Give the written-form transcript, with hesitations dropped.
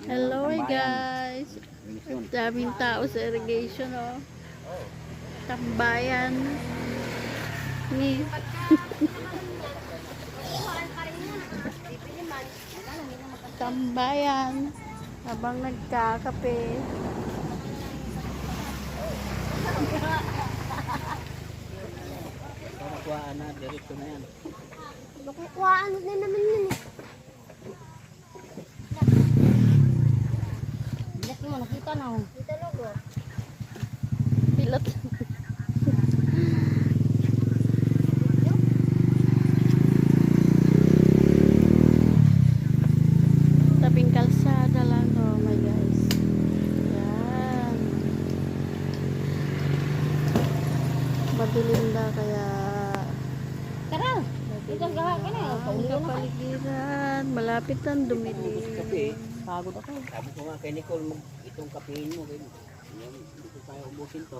Hello guys. Ang daming tao sa irrigation oh. Tambayan. Ni. Tambayan. Habang nagkakape. Kuhaan na, diretso na yan. Kuhaan na naman yun eh. Bilat mo, nakita na oh. Kita logo. Pilot. Tabing kalsada lang oh my guys. Yan. Madilim na kaya Tara, ito gawa ka na. ang kapaligiran. Malapit ang Ubus dumilim. kape. Pagod ako. Sabi ko nga kay Nicole, itong kapehin mo. Hindi ko kaya ubusin to.